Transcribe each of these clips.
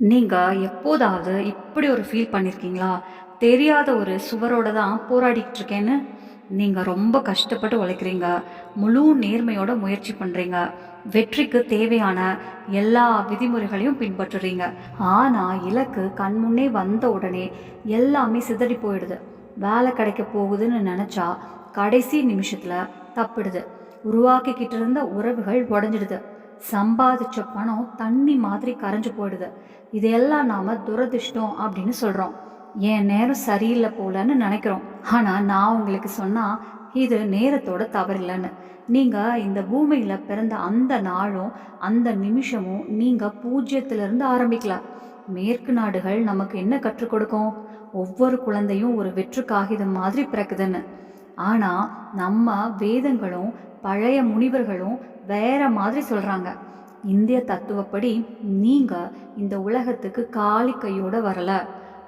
நீங்க எப்போதாவது இப்படி ஒரு ஃபீல் பண்ணியிருக்கீங்களா? தெரியாத ஒரு சுவரோட தான் போராடிக்கிட்டு இருக்கேன்னு. நீங்க ரொம்ப கஷ்டப்பட்டு உழைக்கிறீங்க. முழு நேர்மையோட முயற்சி பண்றீங்க. வெற்றிக்கு தேவையான எல்லா விதிமுறைகளையும் பின்பற்றுறீங்க. ஆனா, இலக்கு கண்முன்னே வந்த உடனே எல்லாமே சிதறி போயிடுது. வேலை கிடைக்க போகுதுன்னு நெனச்சா, கடைசி நிமிஷத்துல தப்பிடுது. உருவாக்கிக்கிட்டு இருந்த உறவுகள் உடைஞ்சிடுது. சம்பாதிச்ச பணம் தண்ணி மாதிரி கரைஞ்சு போயிடுது. இதையெல்லாம் நாம துரதிர்ஷ்டம் அப்படின்னு சொல்றோம். என் நேரம் சரியில்லை போலன்னு நினைக்கிறோம். ஆனா நான் உங்களுக்கு சொன்னா இது நேரத்தோட தவறில்லைன்னு. நீங்க இந்த பூமியில பிறந்த அந்த நாளும் அந்த நிமிஷமும் நீங்க பூஜ்ஜியத்திலிருந்து ஆரம்பிக்கல. மேற்கு நாடுகள் நமக்கு என்ன கற்றுக் கொடுக்கும்? ஒவ்வொரு குழந்தையும் ஒரு வெற்று காகிதம் மாதிரி பிறக்குதுன்னு. ஆனா நம்ம வேதங்களும் பழைய முனிவர்களும் வேற மாதிரி சொல்றாங்க. இந்திய தத்துவப்படி நீங்க இந்த உலகத்துக்கு காலி கையோட வரல.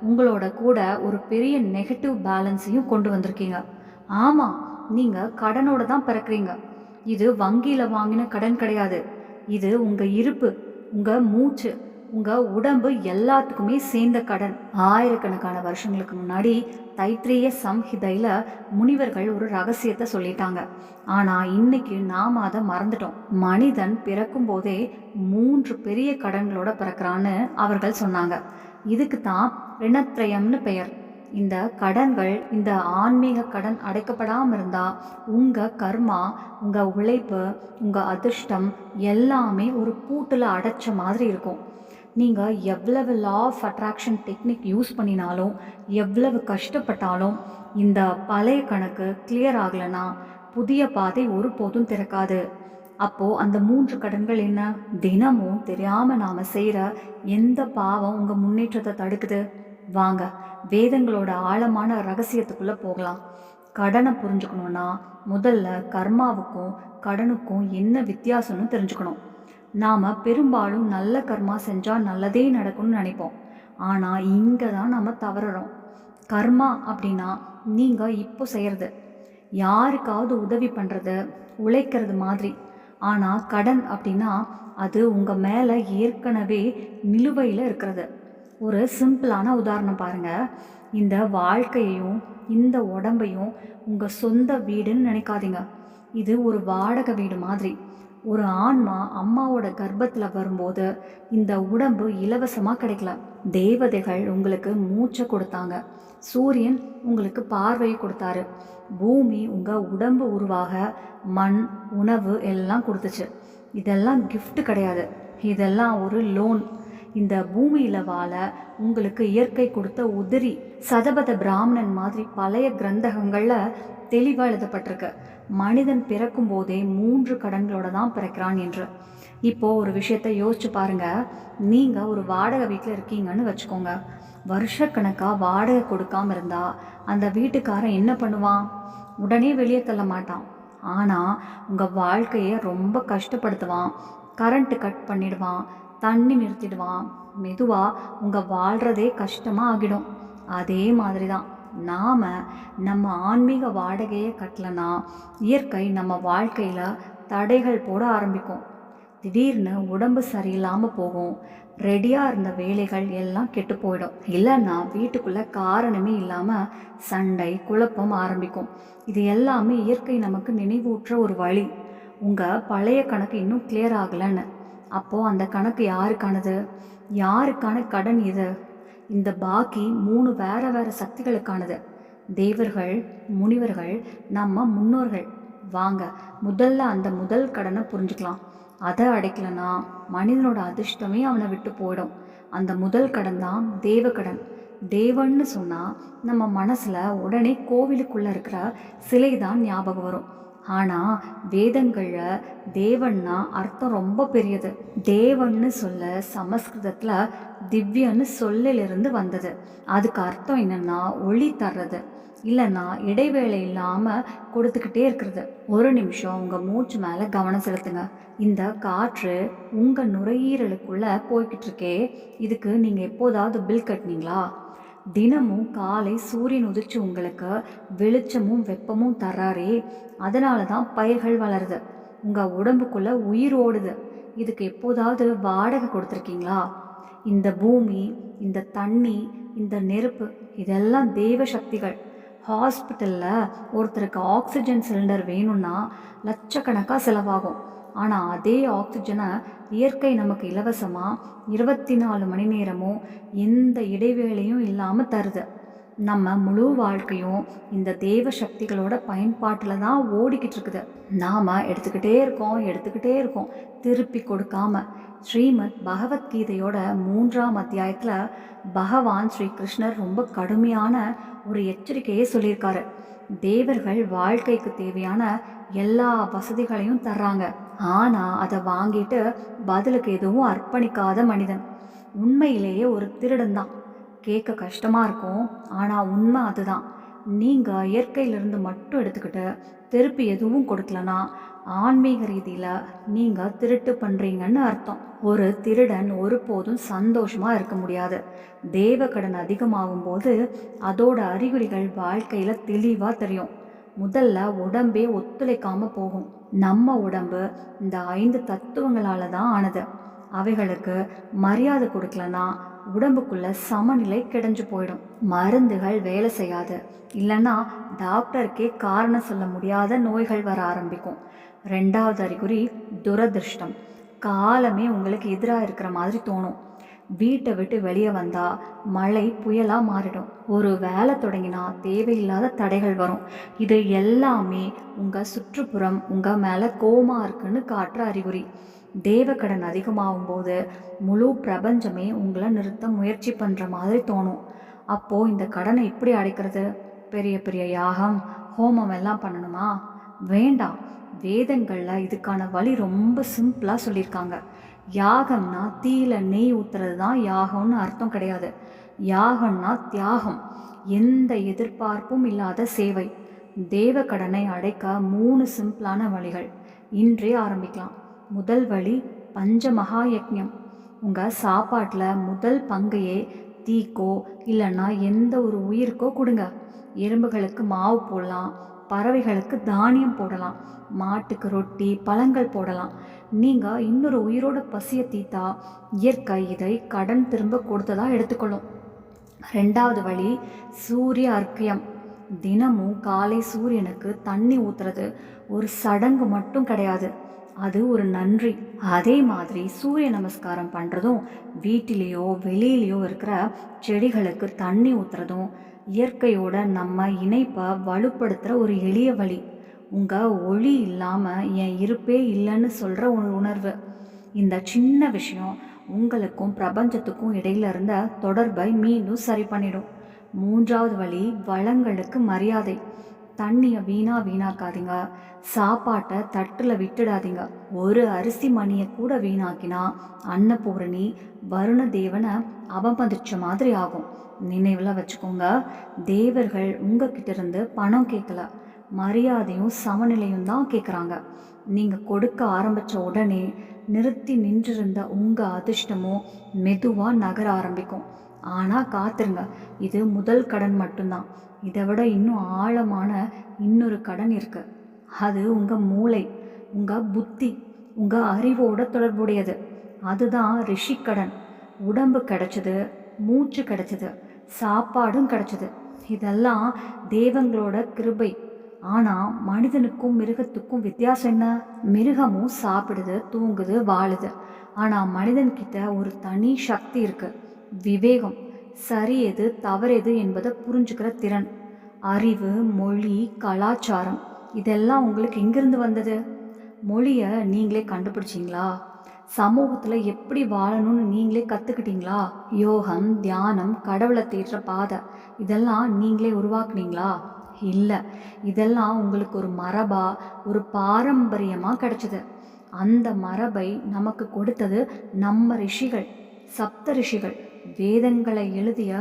உங்களோட கூட ஒரு பெரிய நெகட்டிவ் பேலன்ஸையும் கொண்டு வந்திருக்கீங்க. ஆமா, நீங்க கடனோட தான் பிறக்குறீங்க. இது வங்கியில வாங்கின கடன் கிடையாது. இது உங்க இருப்பு, உங்க மூச்சு, உங்க உடம்பு எல்லாத்துக்குமே சேர்ந்த கடன். ஆயிரக்கணக்கான வருஷங்களுக்கு முன்னாடி தைத்திரிய சம்ஹிதையில முனிவர்கள் ஒரு ரகசியத்தை சொல்லிட்டாங்க. ஆனா இன்னைக்கு நாம அதை மறந்துட்டோம். மனிதன் பிறக்கும் போதே 3 பெரிய கடன்களோட பிறக்கிறான்னு அவர்கள் சொன்னாங்க. இதுக்கு தான் ரிணத்ரயம்னு பெயர். இந்த கடன்கள், இந்த ஆன்மீக கடன் அடைக்கப்படாம இருந்தா உங்க கர்மா, உங்க உழைப்பு, உங்க அதிர்ஷ்டம் எல்லாமே ஒரு பூட்டுல அடைச்ச மாதிரி இருக்கும். நீங்க எவ்வளவு law of attraction technique use பண்ணினாலும், எவ்வளவு கஷ்டப்பட்டாலும், இந்த பழைய கணக்கு கிளியர் ஆகலைன்னா புதிய பாதை ஒருபோதும் திறக்காது. அப்போ அந்த 3 கடன்கள் என்ன? தினமும் தெரியாம நாம செய்யற எந்த பாவம் உங்க முன்னேற்றத்தை தடுக்குது? வாங்க, வேதங்களோட ஆழமான ரகசியத்துக்குள்ள போகலாம். கடனை புரிஞ்சுக்கணும்னா முதல்ல கர்மாவுக்கும் கடனுக்கும் என்ன வித்தியாசம்னு தெரிஞ்சுக்கணும். நாம பெரும்பாலும் நல்ல கர்மா செஞ்சா நல்லதே நடக்கும்னு நினைப்போம். ஆனா இங்க தான் நாம தவறுறோம். கர்மா அப்படின்னா நீங்க இப்போ செய்யறது, யாருக்காவது உதவி பண்றது, உழைக்கிறது மாதிரி. ஆனா கடன் அப்படின்னா அது உங்க மேல ஏற்கனவே நிலுவையில் இருக்கிறது. ஒரு சிம்பிளான உதாரணம் பாருங்க. இந்த வாழ்க்கையையும் இந்த உடம்பையும் உங்க சொந்த வீடுன்னு நினைக்காதீங்க. இது ஒரு வாடகை வீடு மாதிரி. ஒரு ஆன்மா அம்மாவோட கர்ப்பத்தில் வரும்போது இந்த உடம்பு இலவசமாக கிடைக்கல. தேவதைகள் உங்களுக்கு மூச்சை கொடுத்தாங்க. சூரியன் உங்களுக்கு பார்வையை கொடுத்தாரு. பூமி உங்கள் உடம்பு உருவாக மண், உணவு எல்லாம் கொடுத்துச்சு. இதெல்லாம் gift கிடையாது. இதெல்லாம் ஒரு லோன். இந்த பூமியில் வாழ உங்களுக்கு இயற்கை கொடுத்த உதிரி. சதபத பிராமணன் மாதிரி பழைய கிரந்தகங்களில் தெளிவாக எழுதப்பட்டிருக்கு. மனிதன் பிறக்கும் போதே 3 கடன்களோட தான் பிறக்கிறான் என்று. இப்போ ஒரு விஷயத்த யோசிச்சு பாருங்க. நீங்க ஒரு வாடகை வீட்டில் இருக்கீங்கன்னு வச்சுக்கோங்க. வருஷக்கணக்காக வாடகை கொடுக்காம இருந்தா அந்த வீட்டுக்காரன் என்ன பண்ணுவான்? உடனே வெளியே தள்ள மாட்டான். ஆனால் உங்கள் வாழ்க்கையை ரொம்ப கஷ்டப்படுத்துவான். கரண்ட்டு கட் பண்ணிடுவான், தண்ணி நிறுத்திடுவான். மெதுவாக உங்கள் வாழ்கிறதே கஷ்டமாக ஆகிடும். அதே மாதிரி தான் நாம் நம்ம ஆன்மீக வாடகையை கட்டலைன்னா இயற்கை நம்ம வாழ்க்கையில் தடைகள் போட ஆரம்பிக்கும். திடீர்னு உடம்பு சரியில்லாமல் போகும். ரெடியாக இருந்த வேலைகள் எல்லாம் கெட்டு போயிடும். இல்லைன்னா வீட்டுக்குள்ளே காரணமே இல்லாமல் சண்டை, குழப்பம் ஆரம்பிக்கும். இது எல்லாமே இயற்கை நமக்கு நினைவூற்ற ஒரு வழி. உங்கள் பழைய கணக்கு இன்னும் கிளியர் ஆகலைன்னு. அப்போது அந்த கணக்கு யாருக்கானது? யாருக்கான கடன் இது? இந்த பாக்கி 3 வேற வேற சக்திகளுக்கானது. தேவர்கள், முனிவர்கள், நம்ம முன்னோர்கள். வாங்க, முதல்ல அந்த முதல் கடனை புரிஞ்சுக்கலாம். அதை அடைக்கலனா மனிதனோட அதிர்ஷ்டமே அவனை விட்டு போயிடும். அந்த முதல் கடன் தான் தேவக்கடன். தேவன்னு சொன்னால் நம்ம மனசில் உடனே கோவிலுக்குள்ளே இருக்கிற சிலை தான் ஞாபகம் வரும். ஆனால் வேதங்களில் தேவன்னா அர்த்தம் ரொம்ப பெரியது. தேவன்னு சொல்ல சமஸ்கிருதத்தில் திவ்யன்னு சொல்லிலிருந்து வந்தது. அதுக்கு அர்த்தம் என்னன்னா ஒளி தர்றது, இல்லைன்னா இடைவேளை இல்லாமல் கொடுத்துக்கிட்டே இருக்கிறது. ஒரு நிமிஷம் உங்கள் மூச்சு மேலே கவனம் செலுத்துங்க. இந்த காற்று உங்கள் நுரையீரலுக்குள்ளே போய்கிட்டு இருக்கே, இதுக்கு நீங்கள் எப்போதாவது பில் கட்டினீங்களா? தினமும் காலை சூரியன் உதிச்சு உங்களுக்கு வெளிச்சமும் வெப்பமும் தர்றாரே, அதனால தான் பயிர்கள் வளருது, உங்கள் உடம்புக்குள்ளே உயிர் ஓடுது. இதுக்கு எப்போதாவது வாடகை கொடுத்துருக்கீங்களா? இந்த பூமி, இந்த தண்ணி, இந்த நெருப்பு இதெல்லாம் தெய்வ சக்திகள். ஹாஸ்பிட்டலில் ஒருத்தருக்கு ஆக்சிஜன் சிலிண்டர் வேணும்னா லட்சக்கணக்காக செலவாகும். ஆனால் அதே ஆக்சிஜனை இயற்கை நமக்கு இலவசமாக 24 மணி நேரமும் எந்த இடைவேளையும் இல்லாமல் தருது. நம்ம முழு வாழ்க்கையும் இந்த தெய்வ சக்திகளோட பயன்பாட்டில் தான் ஓடிக்கிட்டு இருக்குது. நாம் எடுத்துக்கிட்டே இருக்கோம் திருப்பி கொடுக்காம. ஸ்ரீமத் பகவத்கீதையோட 3ஆம் அத்தியாயத்தில் பகவான் ஸ்ரீ கிருஷ்ணர் ரொம்ப கடுமையான ஒரு எச்சரிக்கையை சொல்லியிருக்காரு. தேவர்கள் வாழ்க்கைக்கு தேவையான எல்லா வசதிகளையும் தர்றாங்க, ஆனால் அதை வாங்கிட்டு பதிலுக்கு எதுவும் அர்ப்பணிக்காத மனிதன் உண்மையிலேயே ஒரு திருடன் தான். கேட்க கஷ்டமாக இருக்கும், ஆனால் உண்மை அதுதான். நீங்கள் இயற்கையிலிருந்து மட்டும் எடுத்துக்கிட்டு திருப்பி எதுவும் கொடுக்கலனா ஆன்மீக ரீதியில் நீங்கள் திருட்டு பண்ணுறீங்கன்னு அர்த்தம். ஒரு திருடன் ஒருபோதும் சந்தோஷமாக இருக்க முடியாது. தேவ கடன் அதிகமாகும் போது அதோட அறிகுறிகள் வாழ்க்கையில் தெளிவாக தெரியும். முதல்ல உடம்பே ஒத்துழைக்காமல் போகும். நம்ம உடம்பு இந்த 5 தத்துவங்களால் தான் ஆனது. அவைகளுக்கு மரியாதை கொடுக்கலனா உடம்புக்குள்ள சமநிலை கிடைஞ்சு போயிடும். மருந்துகள் வேலை செய்யாது, இல்லைன்னா டாக்டருக்கே காரணம் சொல்ல முடியாத நோய்கள் வர ஆரம்பிக்கும். 2வது அறிகுறி துரதிருஷ்டம். காலமே உங்களுக்கு எதிராக இருக்கிற மாதிரி தோணும். வீட்டை விட்டு வெளியே வந்தால் மழை புயலாக மாறிடும். ஒரு வேலை தொடங்கினா தேவையில்லாத தடைகள் வரும். இது எல்லாமே உங்கள் சுற்றுப்புறம் உங்கள் மேலே கோபமாக இருக்குன்னு காட்டுற அறிகுறி. தேவக்கடன் அதிகமாகும் போது முழு பிரபஞ்சமே உங்களை நிறுத்த முயற்சி பண்ணுற மாதிரி தோணும். அப்போது இந்த கடனை எப்படி அடைக்கிறது? பெரிய பெரிய யாகம் ஹோமம் எல்லாம் பண்ணணுமா? வேண்டாம். வேதங்களில் இதுக்கான வழி ரொம்ப சிம்பிளாக சொல்லியிருக்காங்க. யாகம்னா தீயில நெய் ஊற்றுறது தான் யாகம்னு அர்த்தம் கிடையாது. யாகம்னா தியாகம், எந்த எதிர்பார்ப்பும் இல்லாத சேவை. தேவ கடனை அடைக்க 3 சிம்பிளான வழிகள் இன்றே ஆரம்பிக்கலாம். முதல் வழி பஞ்சமகா யக்ஞம். உங்கள் சாப்பாட்டில் முதல் பங்கையே தீக்கோ இல்லைன்னா எந்த ஒரு உயிருக்கோ கொடுங்க. எறும்புகளுக்கு மாவு போடலாம், பறவைகளுக்கு தானியம் போடலாம், மாட்டுக்கு ரொட்டி பழங்கள் போடலாம். நீங்கள் இன்னொரு உயிரோட பசியை தீத்தா இயற்கை இதை கடன் திரும்ப கொடுத்ததா எடுத்துக்கொள்ளும். 2வது வழி சூரிய அர்க்கியம். தினமும் காலை சூரியனுக்கு தண்ணி ஊற்றுறது ஒரு சடங்கு மட்டும் கிடையாது, அது ஒரு நன்றி. அதே மாதிரி சூரிய நமஸ்காரம் பண்ணுறதும், வீட்டிலேயோ வெளியிலையோ இருக்கிற செடிகளுக்கு தண்ணி ஊற்றுறதும் இயற்கையோட நம்ம இணைப்பை வலுப்படுத்துகிற ஒரு எளிய வழி. உங்கள் ஒளி இல்லாமல் என் இருப்பே இல்லைன்னு சொல்கிற ஒரு உணர்வு. இந்த சின்ன விஷயம் உங்களுக்கும் பிரபஞ்சத்துக்கும் இடையில இருந்த தொடர்பை மீண்டும் சரி பண்ணிடும். 3வது வழி வளங்களுக்கு மரியாதை. தண்ணியை வீணாக்காதீங்க, சாப்பாட்டை தட்டில் விட்டுடாதீங்க. ஒரு அரிசி மணியை கூட வீணாக்கினா அன்னபூரணி வருண தேவனை அவமதிச்ச மாதிரி ஆகும். நினைவில் வச்சுக்கோங்க, தேவர்கள் உங்ககிட்ட இருந்து பணம் கேட்கல, மரியாதையும் சமநிலையும் தான் கேட்குறாங்க. நீங்கள் கொடுக்க ஆரம்பித்த உடனே நிறுத்தி நின்றிருந்த உங்கள் அதிர்ஷ்டமும் மெதுவாக நகர ஆரம்பிக்கும். ஆனால் காத்துருங்க, இது முதல் கடன் மட்டும்தான். இதை விட இன்னும் ஆழமான இன்னொரு கடன் இருக்குது. அது உங்கள் மூளை, உங்கள் புத்தி, உங்கள் அறிவோட தொடர்புடையது. அதுதான் ரிஷிக்கடன். உடம்பு கிடைச்சது, மூச்சு கிடைச்சது, சாப்பாடும் கிடைச்சது. இதெல்லாம் தேவங்களோட கிருபை. ஆனால் மனிதனுக்கும் மிருகத்துக்கும் வித்தியாசம் என்ன? மிருகமும் சாப்பிடுது, தூங்குது, வாழுது. ஆனால் மனிதன்கிட்ட ஒரு தனி சக்தி இருக்கு, விவேகம். சரி எது தவறு எது என்பதை புரிஞ்சுக்கிற திறன். அறிவு, மொழி, கலாச்சாரம் இதெல்லாம் உங்களுக்கு எங்கிருந்து வந்தது? மொழியை நீங்களே கண்டுபிடிச்சிங்களா? சமூகத்தில் எப்படி வாழணும்னு நீங்களே கற்றுக்கிட்டீங்களா? யோகம், தியானம், கடவுளை தேடுற பாதை இதெல்லாம் நீங்களே உருவாக்குனீங்களா? இல்லை, இதெல்லாம் உங்களுக்கு ஒரு மரபா, ஒரு பாரம்பரியமாக கிடைச்சது. அந்த மரபை நமக்கு கொடுத்தது நம்ம ரிஷிகள், சப்த ரிஷிகள், வேதங்களை எழுதிய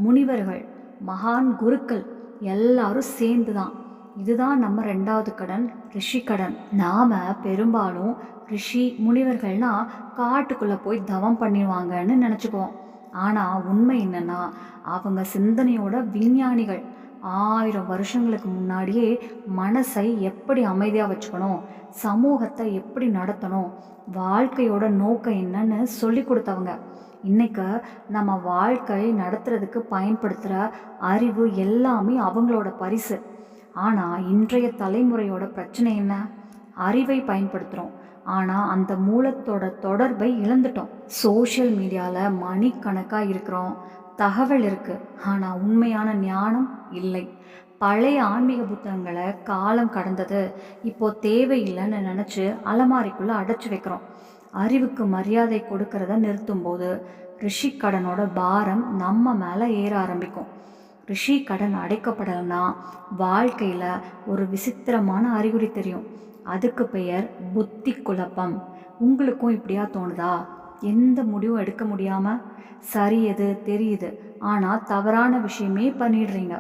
முனிவர்கள், மகான் குருக்கள் எல்லாரும் சேர்ந்து தான். இதுதான் நம்ம 2வது கடன், ரிஷி கடன். நாம் பெரும்பாலும் ரிஷி முனிவர்கள்னா காட்டுக்குள்ளே போய் தவம் பண்ணிடுவாங்கன்னு நினச்சிக்குவோம். ஆனால் உண்மை என்னென்னா அவங்க சிந்தனையோட விஞ்ஞானிகள். 1000 வருஷங்களுக்கு முன்னாடியே மனசை எப்படி அமைதியாக வச்சுக்கணும், சமூகத்தை எப்படி நடத்தணும், வாழ்க்கையோட நோக்கம் என்னன்னு சொல்லி கொடுத்தவங்க. இன்னைக்கு நம்ம வாழ்க்கை நடத்துறதுக்கு பயன்படுத்துகிற அறிவு எல்லாமே அவங்களோட பரிசு. ஆனால் இன்றைய தலைமுறையோட பிரச்சனை என்ன? அறிவை பயன்படுத்துகிறோம், ஆனால் அந்த மூலத்தோட தொடர்பை இழந்துட்டோம். சோஷியல் மீடியாவில் மணிக்கணக்காக இருக்கிறோம், தகவல் இருக்குது, ஆனால் உண்மையான ஞானம் இல்லை. பழைய ஆன்மீக புத்தகங்களை காலம் கடந்தது இப்போ தேவையில்லைன்னு நினச்சி அலமாரிக்குள்ளே அடைச்சி வைக்கிறோம். அறிவுக்கு மரியாதை கொடுக்கறத நிறுத்தும்போது ரிஷி கடனோட பாரம் நம்ம மேலே ஏற ஆரம்பிக்கும். ரிஷி கடன் அடைக்கப்படலைன்னா வாழ்க்கையில் ஒரு விசித்திரமான அறிகுறி தெரியும். அதுக்கு பெயர் புத்தி குழப்பம். உங்களுக்கும் இப்படியா தோணுதா? எந்த முடிவும் எடுக்க முடியாமல் சரி எது தெரியுது, ஆனால் தவறான விஷயமே பண்ணிடுறீங்க.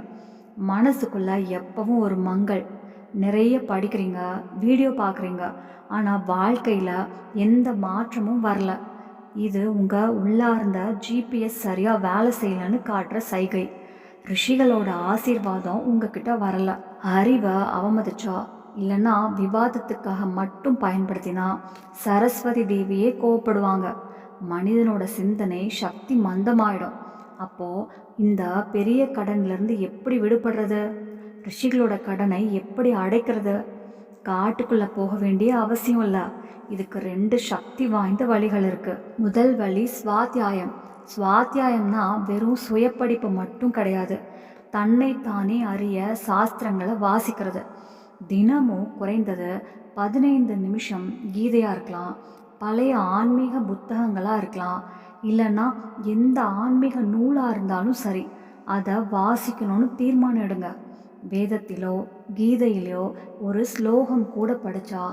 மனசுக்குள்ள எப்பவும் ஒரு மங்கள். நிறைய படிக்கிறீங்க, வீடியோ பார்க்குறீங்க, ஆனால் வாழ்க்கையில் எந்த மாற்றமும் வரல. இது உங்கள் உள்ளார்ந்த ஜிபிஎஸ் சரியாக வேலை செய்யலைன்னு காட்டுற சைகை. ரிஷிகளோட ஆசீர்வாதம் உங்ககிட்ட வரல. அறிவை அவமதிச்சா இல்லைன்னா விவாதத்துக்காக மட்டும் பயன்படுத்தினா சரஸ்வதி தேவியே கோவப்படுவாங்க. மனிதனோட சிந்தனை சக்தி மந்தமாயிடும். அப்போது இந்த பெரிய கடன்லேருந்து எப்படி விடுபடுறது? ரிஷிகளோட கடனை எப்படி அடைக்கிறது? காட்டுக்குள்ளே போக வேண்டிய அவசியம் இல்லை. இதுக்கு 2 சக்தி வாய்ந்த வழிகள் இருக்குது. முதல் வழி சுவாத்தியாயம். சுவாத்தியாயம்னா வெறும் சுயப்படிப்பு மட்டும் கிடையாது, தன்னை தானே அறிய சாஸ்திரங்களை வாசிக்கிறது. தினமும் குறைந்தது 15 நிமிஷம் கீதையாக இருக்கலாம், பழைய ஆன்மீக புத்தகங்களாக இருக்கலாம், இல்லைன்னா எந்த ஆன்மீக நூலாக இருந்தாலும் சரி, அதை வாசிக்கணும்னு தீர்மானம் எடுங்க. வேதத்திலோ கீதையிலோ ஒரு ஸ்லோகம் கூட படித்தா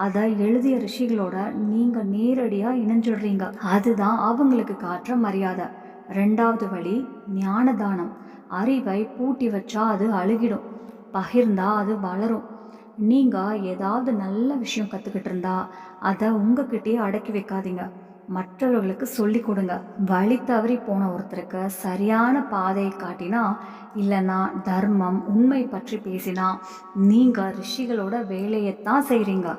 அதை எழுதிய ரிஷிகளோட நீங்கள் நேரடியாக இணைஞ்சிடுறீங்க. அதுதான் அவங்களுக்கு காட்டுற மரியாதை. 2வது வழி ஞானதானம். அறிவை பூட்டி வச்சா அது அழுகிடும், பகிர்ந்தா அது வளரும். நீங்கள் ஏதாவது நல்ல விஷயம் கற்றுக்கிட்டு இருந்தா அதை உங்ககிட்டயே அடக்கி வைக்காதீங்க, மற்றவர்களுக்கு சொல்லி கொடுங்க. வழி தவறி போன ஒருத்தருக்கு சரியான பாதையை காட்டினா, இல்லைன்னா தர்மம் உண்மை பற்றி பேசினா நீங்கள் ரிஷிகளோட வேலையைத்தான் செய்கிறீங்க.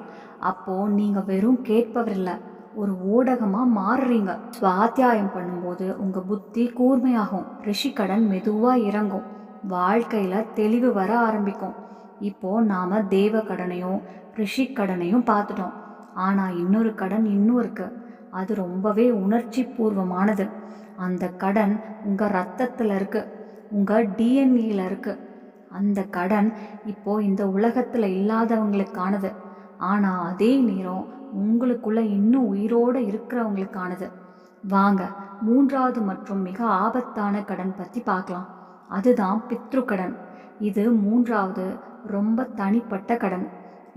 அப்போது நீங்கள் வெறும் கேட்பவர் இல்லை, ஒரு ஊடகமாக மாறுறீங்க. சுவாத்தியாயம் பண்ணும்போது உங்கள் புத்தி கூர்மையாகும், ரிஷி கடன் மெதுவாக இறங்கும், வாழ்க்கையில் தெளிவு வர ஆரம்பிக்கும். இப்போது நாம் தேவ கடனையும் ரிஷி கடனையும் பார்த்துட்டோம். ஆனால் இன்னொரு கடன் இன்னும் இருக்குது. அது ரொம்பவே உணர்ச்சி பூர்வமானது. அந்த கடன் உங்கள் ரத்தத்தில் இருக்குது, உங்கள் டிஎன்ஏல இருக்குது. அந்த கடன் இப்போது இந்த உலகத்தில் இல்லாதவங்களுக்கானது, ஆனால் அதே நேரம் உங்களுக்குள்ள இன்னும் உயிரோடு இருக்கிறவங்களுக்கானது. வாங்க 3வது மற்றும் மிக ஆபத்தான கடன் பற்றி பார்க்கலாம். அதுதான் பித்ரு கடன். இது 3வது ரொம்ப தனிப்பட்ட கடன்.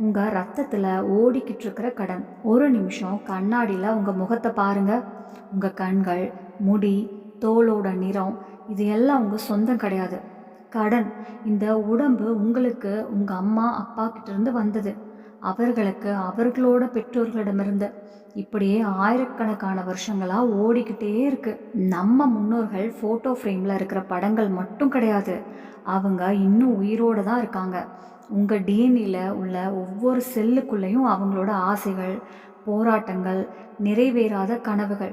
உங்கள் ரத்தத்தில் ஓடிக்கிட்டு இருக்கிற கடன். ஒரு நிமிஷம் கண்ணாடியில் உங்கள் முகத்தை பாருங்கள். உங்கள் கண்கள், முடி, தோலோட நிறம் இது எல்லாம் உங்கள் சொந்தம் கிடையாது, கடன். இந்த உடம்பு உங்களுக்கு உங்கள் அம்மா அப்பா கிட்டேருந்து வந்தது, அவர்களுக்கு அவர்களோட பெற்றோர்களிடமிருந்து, இப்படியே ஆயிரக்கணக்கான வருஷங்களாக ஓடிக்கிட்டே இருக்கு. நம்ம முன்னோர்கள் ஃபோட்டோ ஃப்ரேமில் இருக்கிற படங்கள் மட்டும் கிடையாது, அவங்க இன்னும் உயிரோடு தான் இருக்காங்க. உங்கள் டிஎன்ஏல உள்ள ஒவ்வொரு செல்லுக்குள்ளேயும் அவங்களோட ஆசைகள், போராட்டங்கள், நிறைவேறாத கனவுகள்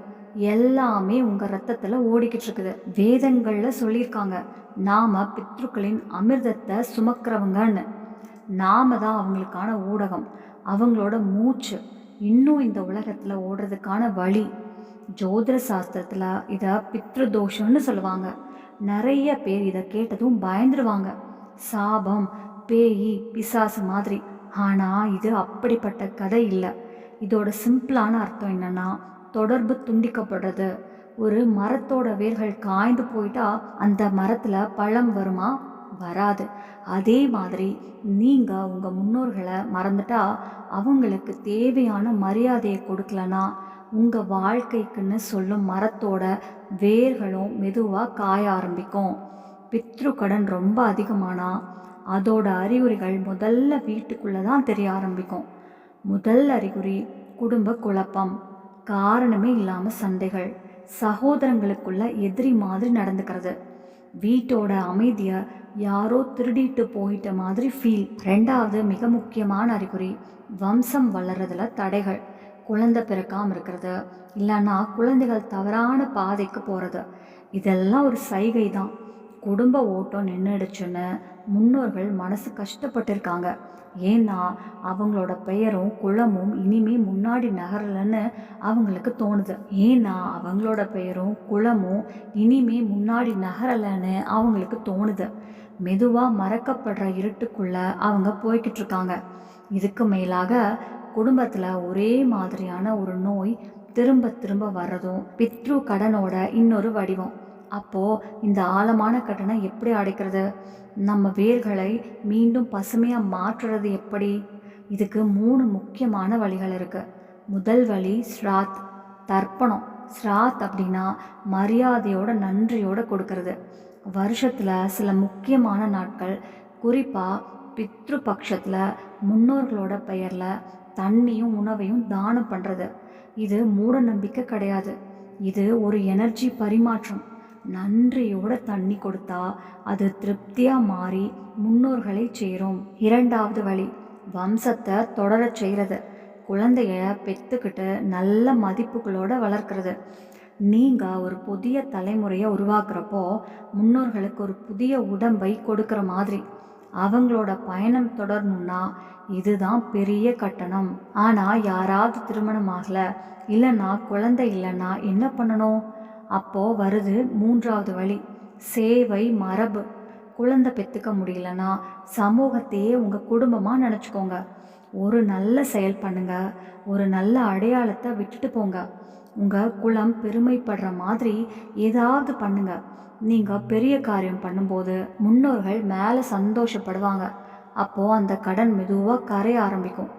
எல்லாமே உங்கள் ரத்தத்தில் ஓடிக்கிட்டு இருக்குது. வேதங்களில் சொல்லியிருக்காங்க, நாம் பித்ருக்களின் அமிர்தத்தை சுமக்கிறவங்கன்னு. நாம தான் அவங்களுக்கான ஊடகம், அவங்களோட மூச்சு. இன்னும் இந்த உலகத்தில் ஓடுறதுக்கான வழி. ஜோதிட சாஸ்திரத்தில் இதை பித்ரு தோஷம்னு சொல்லுவாங்க. நிறைய பேர் இதை கேட்டதும் பயந்துடுவாங்க, சாபம், பேய், பிசாசு மாதிரி. ஆனால் இது அப்படிப்பட்ட கதை இல்லை. இதோட சிம்பிளான அர்த்தம் என்னென்னா, தொடர்பு துண்டிக்கப்படுறது. ஒரு மரத்தோட வேர்கள் காய்ந்து போயிட்டா அந்த மரத்தில் பழம் வருமா? வராது. அதே மாதிரி நீங்கள் உங்கள் முன்னோர்களை மறந்துட்டா, அவங்களுக்கு தேவையான மரியாதையை கொடுக்கலனா, உங்கள் வாழ்க்கைக்குன்னு சொல்லும் மரத்தோட வேர்களும் மெதுவாக காய ஆரம்பிக்கும். பித்ரு கடன் ரொம்ப அதிகமானா அதோட அறிகுறிகள் முதல்ல வீட்டுக்குள்ளே தான் தெரிய ஆரம்பிக்கும். முதல் அறிகுறி குடும்ப குழப்பம், காரணமே இல்லாமல் சண்டைகள், சகோதரங்களுக்குள்ள எதிரி மாதிரி நடந்துக்கிறது, வீட்டோட அமைதியை யாரோ திருடிட்டு போயிட்ட மாதிரி ஃபீல். 2வது மிக முக்கியமான அறிகுறி வம்சம் வளர்றதுல தடைகள், குழந்தை பிறக்காமல் இருக்கிறது, இல்லைன்னா குழந்தைகள் தவறான பாதைக்கு போகிறது, இதெல்லாம் ஒரு சைகை தான். குடும்ப ஓட்டம் நின்றுடுச்சுன்னு முன்னோர்கள் மனசு கஷ்டப்பட்டிருக்காங்க. ஏன்னா அவங்களோட பெயரும் குலமும் இனிமே முன்னாடி நகரலன்னு அவங்களுக்கு தோணுது. ஏன்னா அவங்களோட பெயரும் குலமும் இனிமே முன்னாடி நகரலன்னு அவங்களுக்கு தோணுது. மெதுவாக மறக்கப்படுற இருட்டுக்குள்ள அவங்க போய்கிட்டு இருக்காங்க. இதுக்கு மேலாக குடும்பத்தில் ஒரே மாதிரியான ஒரு நோய் திரும்ப திரும்ப வர்றதும் பித்ரு கடனோட இன்னொரு வடிவம். அப்போது இந்த ஆழமான கடனை எப்படி அடைக்கிறது? நம்ம வேர்களை மீண்டும் பசுமையாக மாற்றுறது எப்படி? இதுக்கு 3 முக்கியமான வழிகள் இருக்குது. முதல் வழி ஸ்ராத், தர்ப்பணம். ஸ்ராத் அப்படின்னா மரியாதையோட நன்றியோட கொடுக்கறது. வருஷத்தில் சில முக்கியமான நாட்கள், குறிப்பாக பித்ரு பட்சத்தில் முன்னோர்களோட பெயரில் தண்ணியும் உணவையும் தானம் பண்ணுறது. இது மூட நம்பிக்கை கிடையாது, இது ஒரு எனர்ஜி பரிமாற்றம். நன்றியோட தண்ணி கொடுத்தா அது திருப்தியாக மாறி முன்னோர்களை சேரும். இரண்டாவது வழி வம்சத்தை தொடரச் செய்கிறது. குழந்தைய பெற்றுக்கிட்டு நல்ல மதிப்புகளோடு வளர்க்குறது. நீங்கள் ஒரு புதிய தலைமுறையை உருவாக்குறப்போ முன்னோர்களுக்கு ஒரு புதிய உடம்பை கொடுக்குற மாதிரி. அவங்களோட பயணம் தொடரணும்னா இதுதான் பெரிய கட்டணம். ஆனால் யாராவது திருமணம் ஆகலை, இல்லைன்னா குழந்தை இல்லைன்னா என்ன பண்ணணும்? அப்போது வருது 3வது வழி, சேவை மரபு. குழந்தை பெற்றுக்க முடியலன்னா சமூகத்தையே உங்கள் குடும்பமாக நினச்சிக்கோங்க. ஒரு நல்ல செயல் பண்ணுங்க, ஒரு நல்ல அடையாளத்தை விட்டுட்டு போங்க. உங்கள் குலம் பெருமைப்படுற மாதிரி ஏதாவது பண்ணுங்க. நீங்கள் பெரிய காரியம் பண்ணும்போது முன்னோர்கள் மேலே சந்தோஷப்படுவாங்க. அப்போது அந்த கடன் மெதுவாக கரைய ஆரம்பிக்கும்.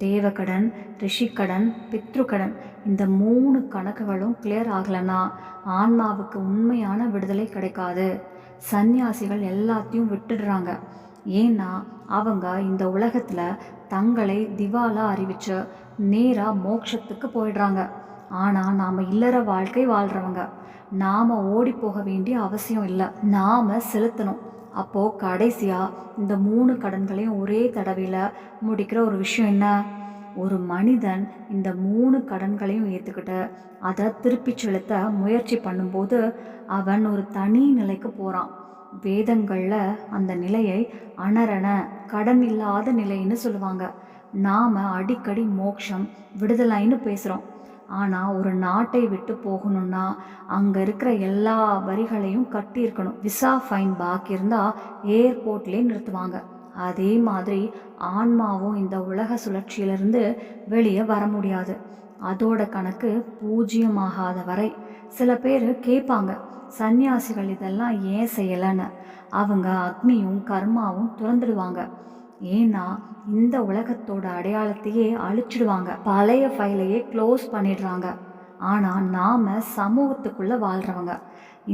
தேவக்கடன், ரிஷிக்கடன், பித்ருக்கடன், இந்த 3 கணக்குகளும் கிளியர் ஆகலைன்னா ஆன்மாவுக்கு உண்மையான விடுதலை கிடைக்காது. சந்நியாசிகள் எல்லாத்தையும் விட்டுடுறாங்க. ஏன்னா அவங்க இந்த உலகத்தில் தங்களை திவாலா அறிவிச்சு நேராக மோட்சத்துக்கு போயிடுறாங்க. ஆனால் நாம் இல்லற வாழ்க்கை வாழ்கிறவங்க, நாம் ஓடி போக வேண்டிய அவசியம் இல்லை, நாம் செலுத்தணும். அப்போது கடைசியாக இந்த 3 கடன்களையும் ஒரே தடவையில் முடிக்கிற ஒரு விஷயம் என்ன? ஒரு மனிதன் இந்த 3 கடன்களையும் ஏற்றுக்கிட்டு அதை திருப்பி செலுத்த முயற்சி பண்ணும்போது அவன் ஒரு தனி நிலைக்கு போகிறான். வேதங்களில் அந்த நிலையை அனரண, கடன் இல்லாத நிலைன்னு சொல்லுவாங்க. நாம் அடிக்கடி மோட்சம், விடுதலைன்னு பேசுகிறோம். ஆனால் ஒரு நாட்டை விட்டு போகணுன்னா அங்கே இருக்கிற எல்லா வரிகளையும் கட்டியிருக்கணும். விசா ஃபைன் பாக்கி இருந்தால் ஏர்போர்ட்லேயே நிறுத்துவாங்க. அதே மாதிரி ஆன்மாவும் இந்த உலக சுழற்சியிலிருந்து வெளியே வர முடியாது. அதோட கணக்கு பூஜ்ஜியமாகாத வரை. சில பேர் கேட்பாங்க, சந்நியாசிகள் இதெல்லாம் ஏன் செய்யலைன்னு. அவங்க அக்னியும் கர்மாவும் துறந்துடுவாங்க. ஏன்னா இந்த உலகத்தோட அடையாளத்தையே அழிச்சிடுவாங்க, பழைய ஃபைலையே க்ளோஸ் பண்ணிடுறாங்க. ஆனால் நாம் சமூகத்துக்குள்ளே வாழ்கிறவங்க,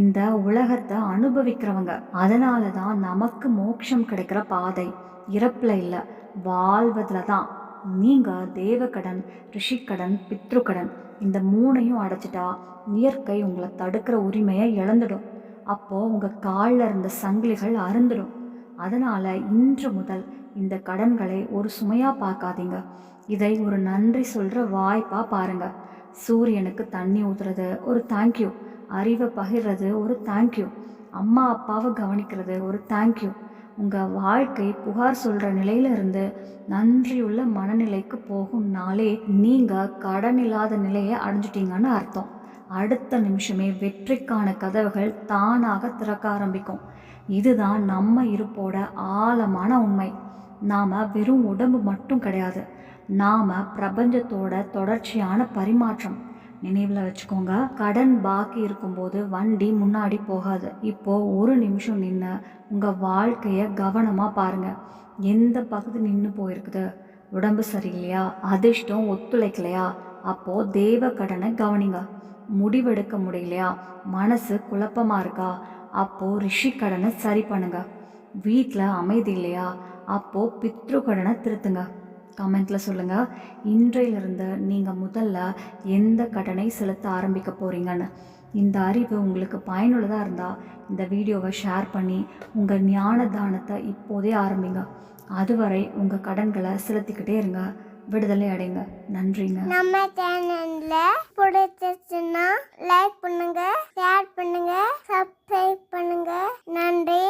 இந்த உலகத்தை அனுபவிக்கிறவங்க. அதனால தான் நமக்கு மோட்சம் கிடைக்கிற பாதை இறப்பில் இல்லை, வாழ்வதில் தான். நீங்கள் தேவக்கடன், ரிஷிக்கடன், பித்ருக்கடன் இந்த 3ஐயும் அடைச்சிட்டா இயற்கை உங்களை தடுக்கிற உரிமையை இழந்துடும். அப்போது உங்கள் காலில் இருந்த சங்கிலிகள் அருந்துடும். அதனால் இன்று முதல் இந்த கடன்களை ஒரு சுமையாக பார்க்காதீங்க, இதை ஒரு நன்றி சொல்கிற வாய்ப்பாக பாருங்கள். சூரியனுக்கு தண்ணி ஊற்றுறது ஒரு தேங்க்யூ, அறிவை பகிர்றது ஒரு தேங்க்யூ, அம்மா அப்பாவை கவனிக்கிறது ஒரு தேங்க்யூ. உங்கள் வாழ்க்கை புகார் சொல்கிற நிலையிலிருந்து நன்றியுள்ள மனநிலைக்கு போகும்னாலே நீங்கள் கடன் இல்லாத நிலையை அடைஞ்சிட்டிங்கன்னு அர்த்தம். அடுத்த நிமிஷமே வெற்றிக்கான கதவுகள் தானாக திறக்க ஆரம்பிக்கும். இதுதான் நம்ம இருப்போட ஆழமான உண்மை. நாம் வெறும் உடம்பு மட்டும் கிடையாது, நாம் பிரபஞ்சத்தோட தொடர்ச்சியான பரிமாற்றம். நினைவில் வச்சுக்கோங்க, கடன் பாக்கி இருக்கும்போது வண்டி முன்னாடி போகாது. இப்போது ஒரு நிமிஷம் நின்று உங்கள் வாழ்க்கையை கவனமாக பாருங்கள். எந்த பகுதி நின்று போயிருக்குது? உடம்பு சரியில்லையா? அதிர்ஷ்டம் ஒத்துழைக்கலையா? அப்போது தேவ கடனை கவனிங்க. முடிவெடுக்க முடியலையா? மனசு குழப்பமாக இருக்கா? அப்போது ரிஷி கடனை சரி பண்ணுங்க. வீட்டில் அமைதி இல்லையா? அப்போது பித்ரு கடனை திருத்துங்க. கமெண்ட்டில் சொல்லுங்கள், இன்றையிலிருந்து நீங்கள் முதல்ல எந்த கடனை செலுத்த ஆரம்பிக்க போகிறீங்கன்னு. இந்த அறிவு உங்களுக்கு பயனுள்ளதாக இருந்தால் இந்த வீடியோவை ஷேர் பண்ணி உங்கள் ஞான தானத்தை இப்போதே ஆரம்பிங்க. அதுவரை உங்கள் கடன்களை செலுத்திக்கிட்டே இருங்க. விடுதலை அடைங்க. நன்றிங்க. நம்ம சேனல்ல பிடிச்சிருச்சுன்னா லைக் பண்ணுங்க, ஷேர் பண்ணுங்க, சப்ஸ்கிரைப் பண்ணுங்க. நன்றி.